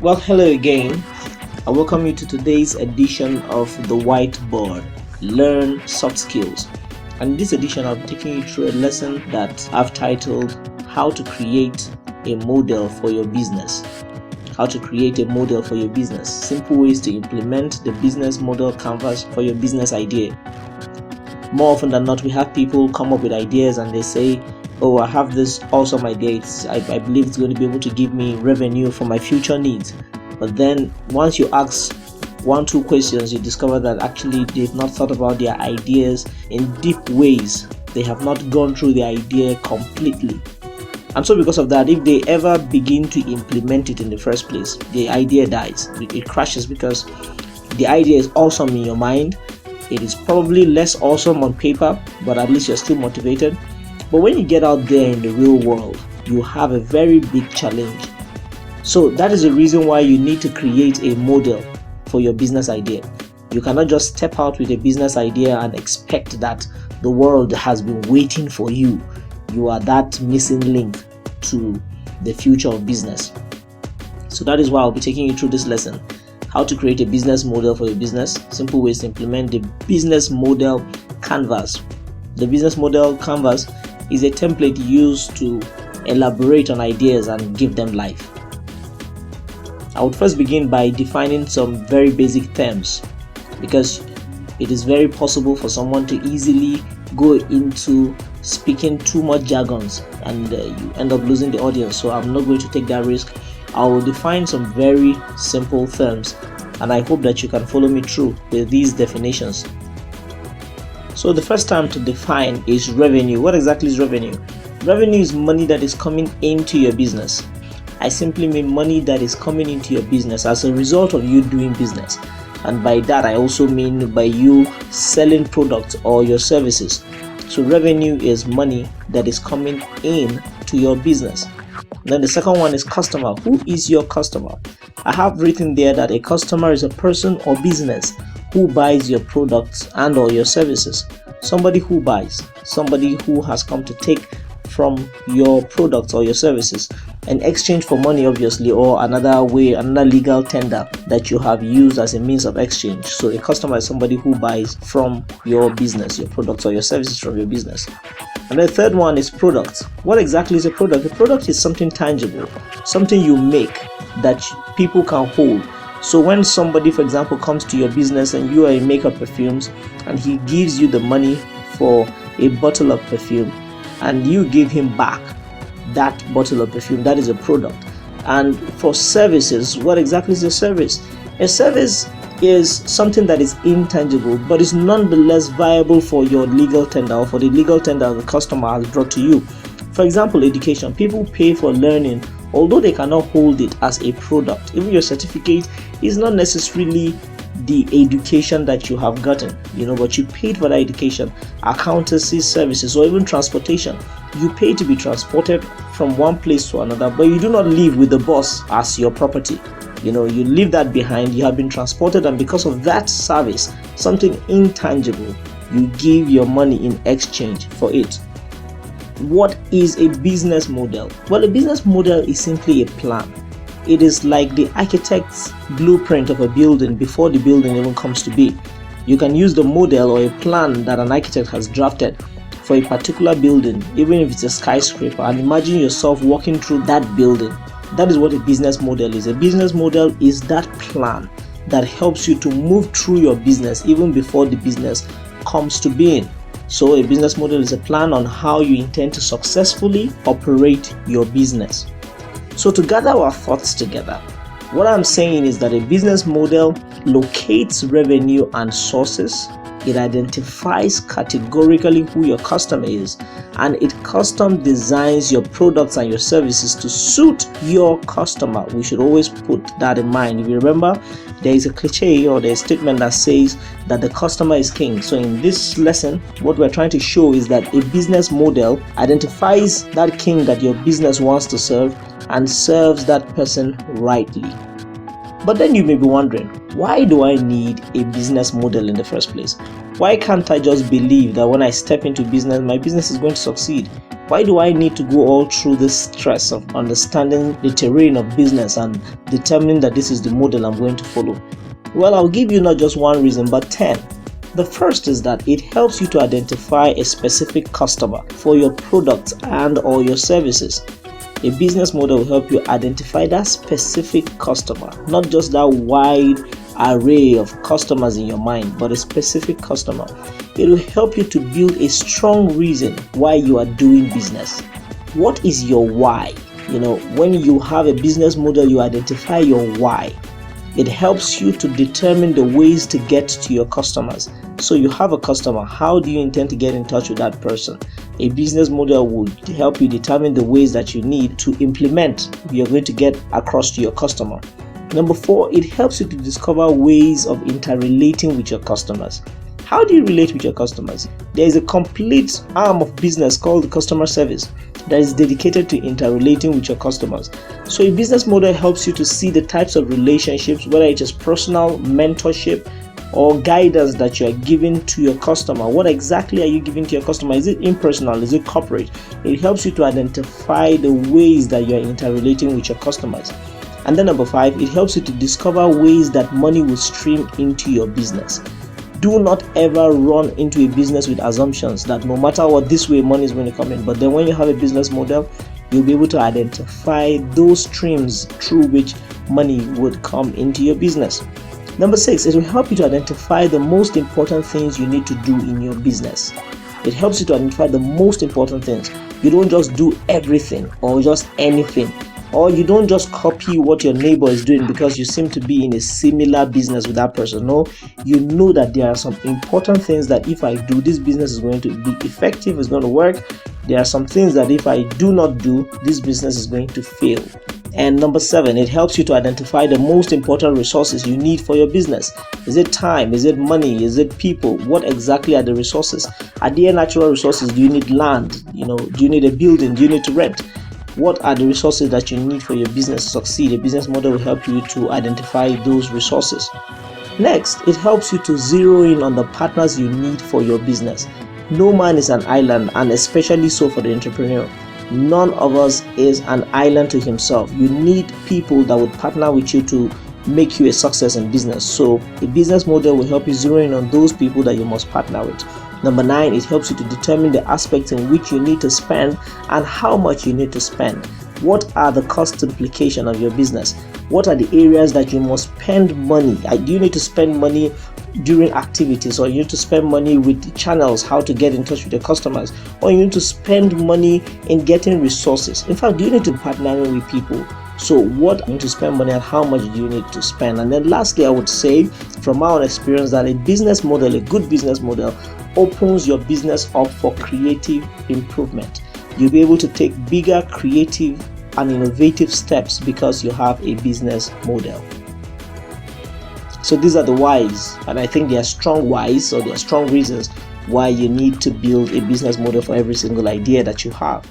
Well, hello again. I welcome you to today's edition of The Whiteboard Learn Soft Skills. And in this edition, I'll be taking you through a lesson that I've titled How to Create a Model for Your Business. How to create a model for your business. Simple ways to implement the business model canvas for your business idea. More often than not, we have people come up with ideas and they say, oh, I have this awesome idea. I believe it's going to be able to give me revenue for my future needs. But then once you ask 1-2 questions, you discover that actually they've not thought about their ideas in deep ways. They have not gone through the idea completely. And so because of that, if they ever begin to implement it in the first place, the idea dies. It crashes because the idea is awesome in your mind. It is probably less awesome on paper, but at least you're still motivated. But when you get out there in the real world, you have a very big challenge. So that is the reason why you need to create a model for your business idea. You cannot just step out with a business idea and expect that the world has been waiting for you. You are that missing link to the future of business. So that is why I'll be taking you through this lesson. How to create a business model for your business. Simple ways to implement the business model canvas. The business model canvas is a template used to elaborate on ideas and give them life. I would first begin by defining some very basic terms, because it is very possible for someone to easily go into speaking too much jargons and you end up losing the audience. So I'm not going to take that risk. I will define some very simple terms, and I hope that you can follow me through with these definitions. So the first term to define is revenue. What exactly is revenue? Revenue is money that is coming into your business. I simply mean money that is coming into your business as a result of you doing business. And by that, I also mean by you selling products or your services. So revenue is money that is coming in to your business. Then the second one is customer. Who is your customer? I have written there that a customer is a person or business who buys your products and or your services. Somebody who buys, somebody who has come to take from your products or your services in exchange for money, obviously, or another legal tender that you have used as a means of exchange. So a customer is somebody who buys from your business, your products or your services from your business. And the third one is product. What exactly is a product? A product is something tangible, something you make that people can hold. So when somebody, for example, comes to your business and you are a maker of perfumes and he gives you the money for a bottle of perfume and you give him back that bottle of perfume, that is a product. And for services, what exactly is a service? A service is something that is intangible but is nonetheless viable for your legal tender or for the legal tender the customer has brought to you. For example, education. People pay for learning, although they cannot hold it as a product. Even your certificate is not necessarily the education that you have gotten, but you paid for that education. Accountancy services or even transportation. You pay to be transported from one place to another, but you do not live with the boss as your property. You leave that behind. You have been transported, and because of that service, something intangible, you give your money in exchange for it. What is a business model? Well, a business model is simply a plan. It is like the architect's blueprint of a building before the building even comes to be. You can use the model or a plan that an architect has drafted for a particular building, even if it's a skyscraper, and imagine yourself walking through that building. That is what a business model is. A business model is that plan that helps you to move through your business even before the business comes to being. So a business model is a plan on how you intend to successfully operate your business. So to gather our thoughts together, what I'm saying is that a business model locates revenue and sources. It identifies categorically who your customer is, and it custom designs your products and your services to suit your customer. We should always put that in mind. If you remember, there is a cliche or there's a statement that says that the customer is king. So in this lesson, what we're trying to show is that a business model identifies that king that your business wants to serve and serves that person rightly. But then you may be wondering, why do I need a business model in the first place? Why can't I just believe that when I step into business, my business is going to succeed? Why do I need to go all through this stress of understanding the terrain of business and determining that this is the model I'm going to follow? Well, I'll give you not just one reason, but 10. The first is that it helps you to identify a specific customer for your products and or your services. A business model will help you identify that specific customer, not just that wide array of customers in your mind, but a specific customer. It will help you to build a strong reason why you are doing business. What is your why? When you have a business model, you identify your why. It helps you to determine the ways to get to your customers. So you have a customer, how do you intend to get in touch with that person? A business model would help you determine the ways that you need to implement you're going to get across to your customer. Number 4, it helps you to discover ways of interrelating with your customers. How do you relate with your customers? There is a complete arm of business called customer service that is dedicated to interrelating with your customers. So a business model helps you to see the types of relationships, whether it is personal, mentorship, or guidance that you are giving to your customer. What exactly are you giving to your customer? Is it impersonal? Is it corporate? It helps you to identify the ways that you are interrelating with your customers. And then number 5, it helps you to discover ways that money will stream into your business. Do not ever run into a business with assumptions that no matter what, this way money is going to come in. But then when you have a business model, you'll be able to identify those streams through which money would come into your business. Number 6, it will help you to identify the most important things you need to do in your business. It helps you to identify the most important things. You don't just do everything or just anything. Or you don't just copy what your neighbor is doing because you seem to be in a similar business with that person. No, you know that there are some important things that if I do, this business is going to be effective, it's going to work. There are some things that if I do not do, this business is going to fail. And number 7, it helps you to identify the most important resources you need for your business. Is it time? Is it money? Is it people? What exactly are the resources? Are there natural resources? Do you need land? Do you need a building? Do you need to rent? What are the resources that you need for your business to succeed? A business model will help you to identify those resources. Next, it helps you to zero in on the partners you need for your business. No man is an island, and especially so for the entrepreneur. None of us is an island to himself. You need people that would partner with you to make you a success in business. So a business model will help you zero in on those people that you must partner with. Number 9, it helps you to determine the aspects in which you need to spend and how much you need to spend. What are the cost implications of your business? What are the areas that you must spend money? Do you need to spend money during activities, or you need to spend money with channels, how to get in touch with your customers, or you need to spend money in getting resources? In fact, do you need to partner with people? So what you need to spend money and how much do you need to spend? And then lastly, I would say from my own experience that a business model, a good business model, opens your business up for creative improvement. You'll be able to take bigger creative and innovative steps because you have a business model. So these are the whys, and I think they are strong whys, or they are strong reasons why you need to build a business model for every single idea that you have.